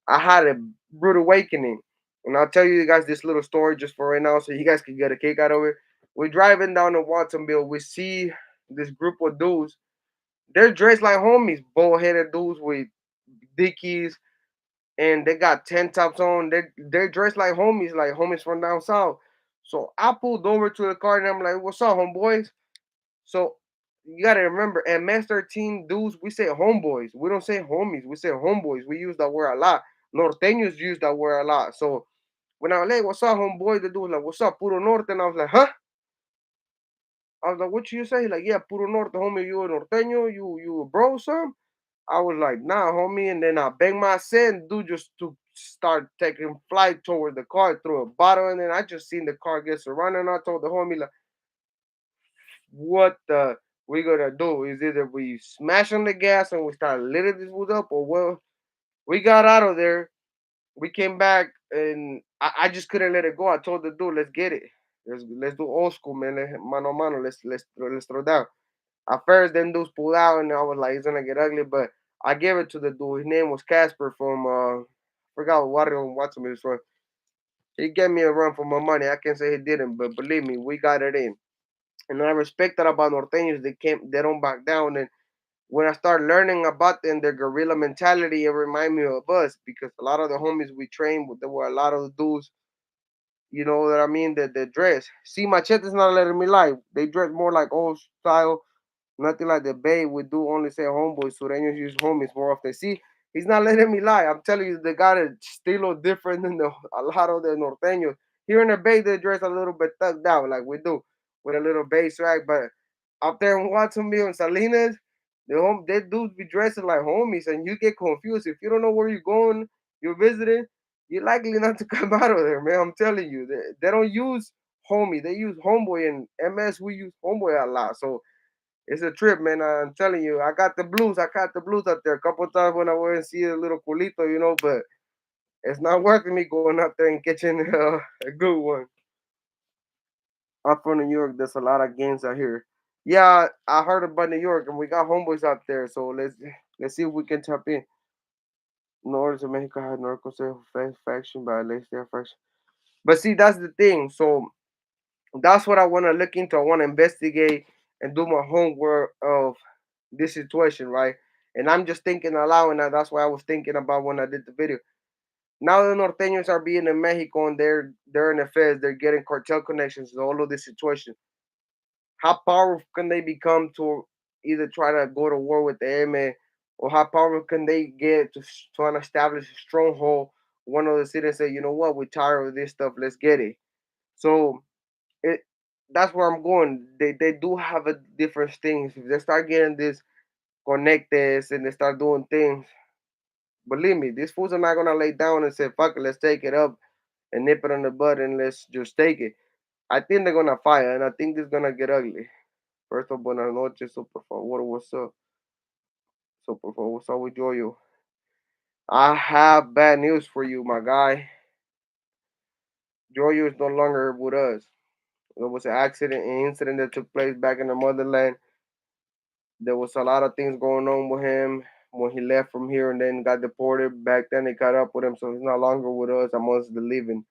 I had a rude awakening. And I'll tell you guys this little story just for right now so you guys can get a kick out of it. We're driving down to Watsonville. We see this group of dudes. They're dressed like homies, bald headed dudes with dickies, and they got tent tops on. They're dressed like homies from down south. So I pulled over to the car and I'm like, "What's up, homeboys?" So you gotta remember, at Master Team dudes, we say homeboys. We don't say homies. We say homeboys. We use that word a lot. Norteños use that word a lot. So when I was like, "What's up, homeboy?" The dude was like, "What's up, puro norte?" And I was like, "Huh?" I was like, "What you say?" He's like, "Yeah, puro norte, homie. You a norteño? You a bro, son?" I was like, nah, homie. And then I banged my set, dude just to start taking flight toward the car through a bottle. And then I just seen the car get surrounded. And I told the homie, like, what the we gonna do? Is either we smash on the gas and we start lighting this wood up, or well, we got out of there. We came back and I just couldn't let it go. I told the dude, let's get it. Let's do old school, man. Mano a mano. Let's throw down. At first, them dudes pulled out, and I was like, it's gonna get ugly. But I gave it to the dude. His name was Casper from forgot what Water Watson is from. He gave me a run for my money. I can't say he didn't, but believe me, we got it in. And I respect that about Norteños. They don't back down. And when I started learning about them, their guerrilla mentality, it reminded me of us because a lot of the homies we trained with, there were a lot of the dudes, you know what I mean, that they dress. See, Machete's not letting me lie. They dress more like old style. Nothing like the Bay would do, only say homeboys. Sureños use homies more often. See, he's not letting me lie. I'm telling you, they got a estilo different than a lot of the norteños. Here in the Bay, they dress a little bit thugged out, like we do, with a little bass swag. But out there in Watsonville and Salinas, they dudes be dressing like homies, and you get confused. If you don't know where you're going, you're visiting, you're likely not to come out of there, man. I'm telling you, they don't use homie. They use homeboy, and MS, we use homeboy a lot. So it's a trip, man. I'm telling you, I got the blues. I caught the blues out there a couple of times when I went and see a little culito, but it's not worth me going out there and catching a good one. I'm from New York. There's a lot of games out here. Yeah, I heard about New York, and we got homeboys out there. So let's see if we can tap in. North America had Norco faction, but let's their faction. But see, that's the thing. So that's what I want to look into. I want to investigate and do my homework of this situation, right? And I'm just thinking aloud, and that's why I was thinking about when I did the video. Now the norteños are being in Mexico and they're in the feds, they're getting cartel connections and all of this situation. How powerful can they become to either try to go to war with the M, or how powerful can they get to try to establish a stronghold? One of the cities say, you know what, we're tired of this stuff, let's get it. So it that's where I'm going. They do have a different things. If they start getting this connected and they start doing things, Believe me, these fools are not gonna lay down and say, fuck it, let's take it up and nip it on the bud and let's just take it. I think they're gonna fight and I think it's gonna get ugly. First of all, buenas noches, so por favor, what's up? So por favor, what's up with Joyo? I have bad news for you, my guy. Joyo is no longer with us. There was an accident, an incident that took place back in the motherland. There was a lot of things going on with him when he left from here and then got deported. Back then they caught up with him, so he's no longer with us amongst the living.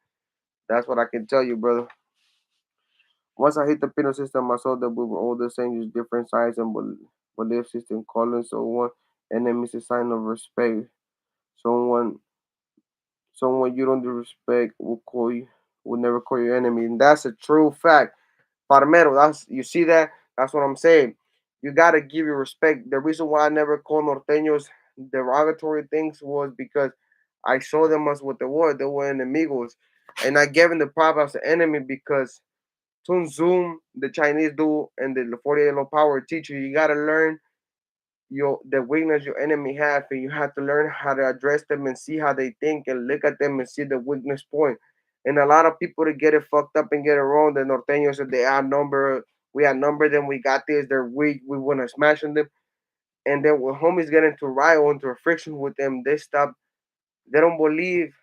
That's what I can tell you, brother. Once I hit the penal system, I saw that we were all the same, just different sides and belief system, calling someone enemy is a sign of respect. Someone someone you don't respect will never call you enemy. And that's a true fact. Parmero, that's you see that? That's what I'm saying. You gotta give your respect. The reason why I never called norteños derogatory things was because I saw them as what they were. They were enemigos. And I gave them the prop as an enemy because Sun Tzu, the Chinese dude, and the 48 Law Power teacher, you gotta learn the weakness your enemy have, and you have to learn how to address them and see how they think and look at them and see the weakness point. And a lot of people to get it fucked up and get it wrong. The norteños said they outnumber, we outnumber them, we got this, they're weak, we want to smash on them. And then when homies get into a riot or into a friction with them, they stop. They don't believe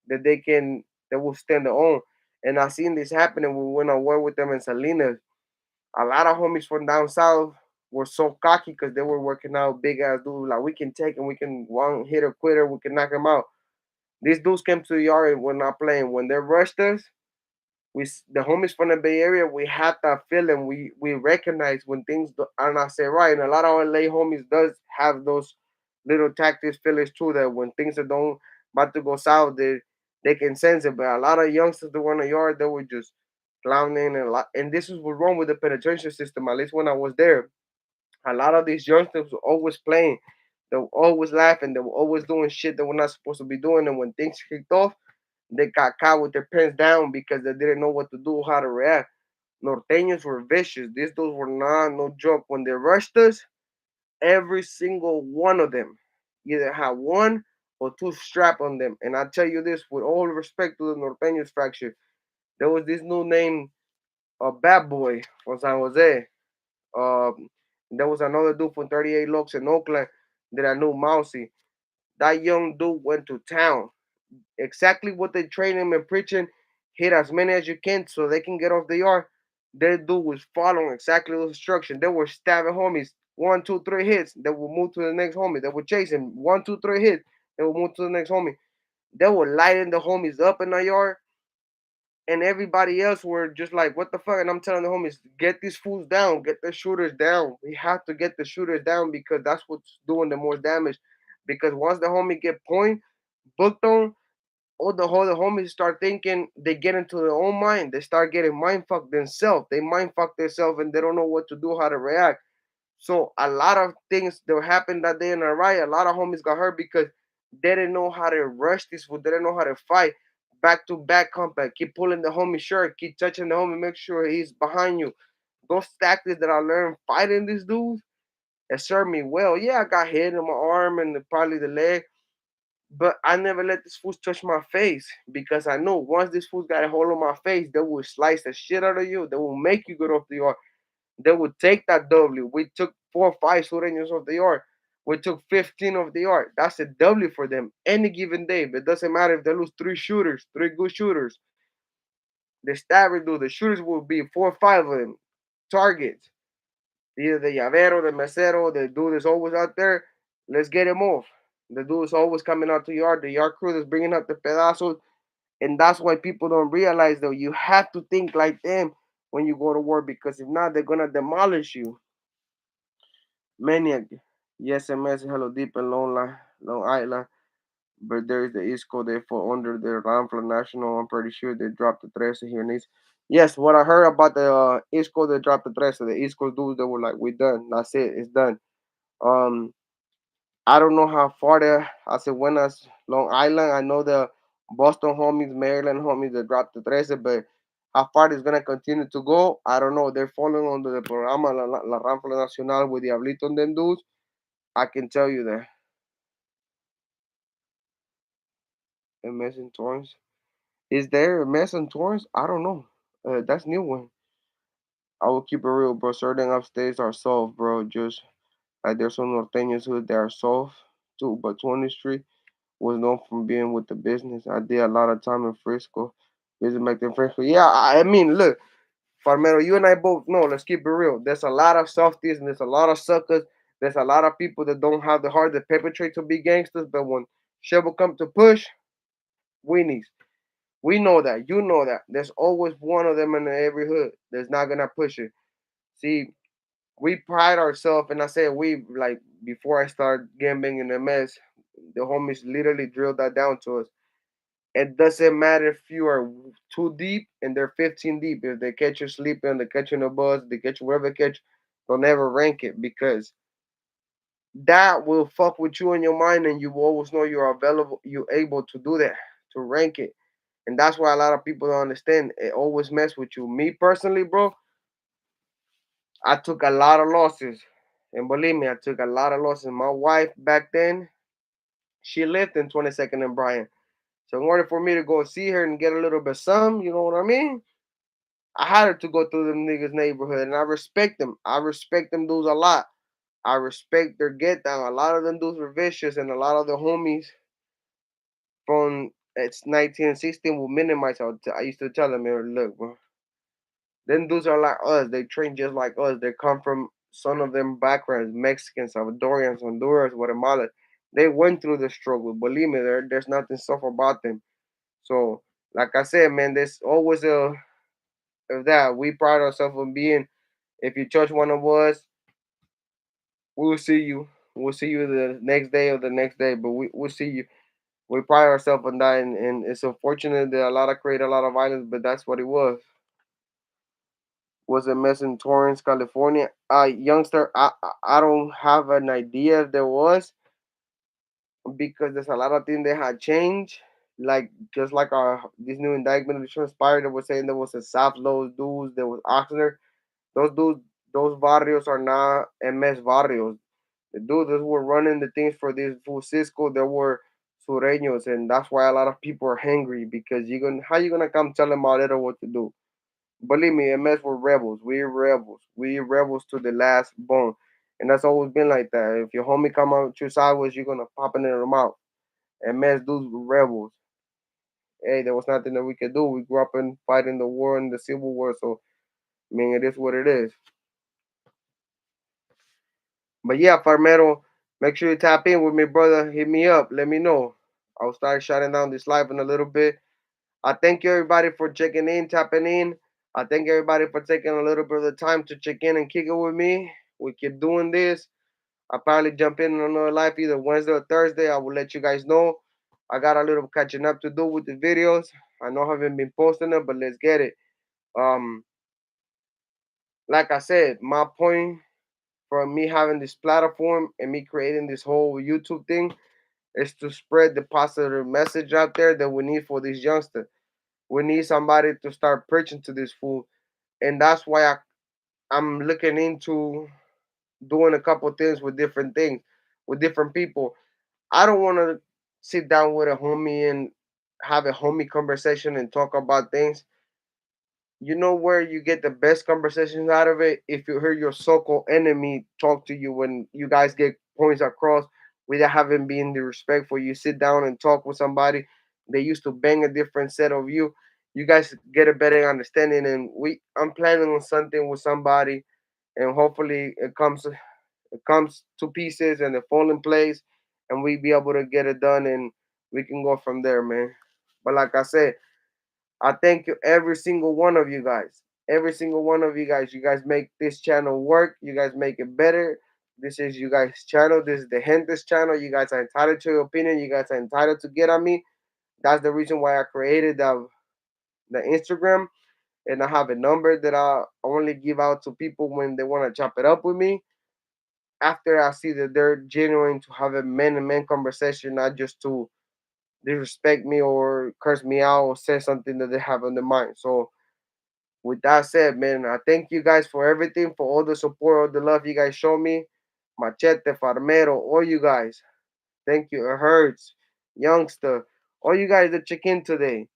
that they will stand their own. And I seen this happening when we went on war with them in Salinas. A lot of homies from down south were so cocky because they were working out big ass dudes like we can take him, we can one hit a quitter, we can knock him out. These dudes came to the yard and were not playing. When they rushed us, the homies from the Bay Area, we had that feeling. We recognize when things are not set right, and a lot of LA homies does have those little tactics feelings too. That when things are don't about to go south, they can sense it. But a lot of youngsters that were in the yard, they were just clowning and this is what's wrong with the penetration system. At least when I was there, a lot of these youngsters were always playing. They were always laughing. They were always doing shit that we're not supposed to be doing. And when things kicked off, they got caught with their pants down because they didn't know what to do, how to react. Norteños were vicious. These dudes were not no joke. When they rushed us, every single one of them either had one or two strap on them. And I tell you this with all respect to the Norteños faction, there was this new name, Bad Boy from San Jose. Um, there was another dude from 38 Locks in Oakland that I knew, Mousy. That young dude went to town. Exactly what they train him and preaching, hit as many as you can so they can get off the yard. That dude was following exactly those instructions. They were stabbing homies. One, two, three hits. They would move to the next homie. They would chase him. One, two, three hits. They would move to the next homie. They were lighting the homies up in the yard. And everybody else were just like, what the fuck? And I'm telling the homies, get these fools down, get the shooters down. We have to get the shooters down because that's what's doing the most damage. Because once the homie get point booked on, all the homies start thinking, they get into their own mind. They start getting mind fucked themselves. They mind fuck themselves and they don't know what to do, how to react. So a lot of things that happened that day in a riot, a lot of homies got hurt because they didn't know how to rush this fool. They didn't know how to fight. Back to back combat. Keep pulling the homie shirt. Keep touching the homie. Make sure he's behind you. Those tactics that I learned fighting these dudes, it served me well. Yeah, I got hit in my arm and probably the leg, but I never let these fools touch my face because I know once these fools got a hold of my face, they will slice the shit out of you. They will make you get off the yard. They would take that W. We took 4 or 5 Sureños off the yard. We took 15 off the yard. That's a W for them any given day. But it doesn't matter if they lose three shooters, three good shooters. The stabber do the shooters will be 4 or 5 of them targets. Either the llavero, the mesero, the dude is always out there. Let's get him off. The dude is always coming out to yard. The yard crew is bringing up the pedazos. And that's why people don't realize, though, you have to think like them when you go to war because if not, they're going to demolish you. Maniac. Yes, MS, Hello Deep and Long Island. But there is the East Coast, they fall under the Ramfla National. I'm pretty sure they dropped the Trece here in East. Yes, what I heard about the East Coast, they dropped the Trece. The East Coast dudes, they were like, we done. That's it. It's done. Um, I don't know how far they I said when us Long Island. I know the Boston homies, Maryland homies that dropped the Trece, but how far it's gonna continue to go, I don't know. They're following under the programa La Ramfla Nacional with Diablito and them dudes. I can tell you that. MS in Torrance. Is there a mess in Torrance? I don't know. That's new one. I will keep it real, bro. Certain upstates are soft, bro. Just like there's some norteños who they are soft too. But 20th Street was known from being with the business. I did a lot of time in Frisco, visit back in Frisco. Yeah, I mean, look, Farmero, you and I both know. Let's keep it real. There's a lot of softies and there's a lot of suckers. There's a lot of people that don't have the heart to perpetrate to be gangsters. But when shit will come to push, weenies. We know that. You know that. There's always one of them in every hood that's not gonna push it. See, we pride ourselves, and I say we like before I start gambling in the mess, the homies literally drilled that down to us. It doesn't matter if you are too deep and they're 15 deep. If they catch you sleeping, they catch you in a bus, they catch you wherever they catch, they'll never rank it because that will fuck with you in your mind, and you will always know you're available, you're able to do that to rank it. And that's why a lot of people don't understand. It always mess with you. Me personally, bro, I took a lot of losses. And believe me, I took a lot of losses. My wife back then, she lived in 22nd and Bryant. So in order for me to go see her and get a little bit some, you know what I mean? I had to go through them niggas' neighborhood, and I respect them. I respect them dudes a lot. I respect their get down. A lot of them dudes were vicious, and a lot of the homies from it's 1916 will minimize. I used to tell them, look, bro, them dudes are like us. They train just like us. They come from some of them backgrounds, Mexicans, Salvadorians, Honduras, Guatemala. They went through the struggle. Believe me, there's nothing soft about them. So, like I said, man, there's always a of that. We pride ourselves on being. If you touch one of us, we will see you. We'll see you the next day or the next day, but we'll see you. We pride ourselves on that, and it's unfortunate that a lot of create a lot of violence, but that's what it was. Was a mess in Torrance, California. Youngster, I don't have an idea if there was because there's a lot of things that had changed. Like just like our this new indictment that transpired, that was saying there was a South Lowe's dudes, there was Oxnard. Those dudes, those barrios are not MS barrios. The dudes that were running the things for this full Cisco, they were sureños, and that's why a lot of people are hungry because you gonna how you gonna come tell them all that what to do? Believe me, MS were rebels. We're rebels. We rebels to the last bone. And that's always been like that. If your homie come out you sideways, you're gonna pop it in the mouth. MS dudes were rebels. Hey, there was nothing that we could do. We grew up in fighting the war and the civil war, so I mean it is what it is. But yeah, Farmero, make sure you tap in with me, brother. Hit me up. Let me know. I'll start shutting down this live in a little bit. I thank you everybody for checking in, tapping in. I thank everybody for taking a little bit of the time to check in and kick it with me. We keep doing this. I'll probably jump in on another live either Wednesday or Thursday. I will let you guys know. I got a little catching up to do with the videos. I know I haven't been posting them, but let's get it. Um, like I said, my point for me having this platform and me creating this whole YouTube thing is to spread the positive message out there that we need for these youngsters. We need somebody to start preaching to this fool, and that's why I'm looking into doing a couple things with different things, with different people. I don't want to sit down with a homie and have a homie conversation and talk about things. You know where you get the best conversations out of it? If you hear your so-called enemy talk to you when you guys get points across without having been disrespectful. You sit down and talk with somebody. They used to bang a different set of you. You guys get a better understanding, and I'm planning on something with somebody, and hopefully it comes to pieces and it fall in place, and we be able to get it done, and we can go from there, man. But like I said, I thank you every single one of you guys. Every single one of you guys. You guys make this channel work. You guys make it better. This is you guys' channel. This is the Gentes channel. You guys are entitled to your opinion. You guys are entitled to get on me. That's the reason why I created the Instagram. And I have a number that I only give out to people when they want to chop it up with me. After I see that they're genuine to have a man-to-man conversation, not just to disrespect me or curse me out or say something that they have on their mind. So with that said, man, I thank you guys for everything, for all the support, all the love you guys show me. Machete, Farmero, all you guys. Thank you. It hurts. Youngster, all you guys that check in today.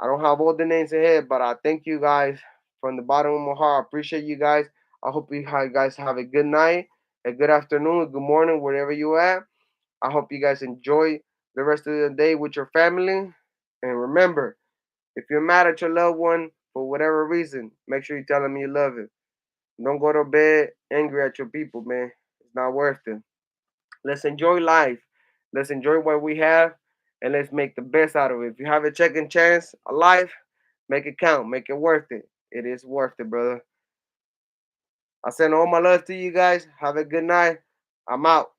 I don't have all the names ahead, but I thank you guys from the bottom of my heart. I appreciate you guys. I hope you guys have a good night, a good afternoon, a good morning, wherever you at. I hope you guys enjoy the rest of the day with your family. And remember, if you're mad at your loved one for whatever reason, make sure you tell them you love it. Don't go to bed angry at your people, man. It's not worth it. Let's enjoy life. Let's enjoy what we have, and let's make the best out of it. If you have a second chance of life, make it count. Make it worth it. It is worth it, brother. I send all my love to you guys. Have a good night. I'm out.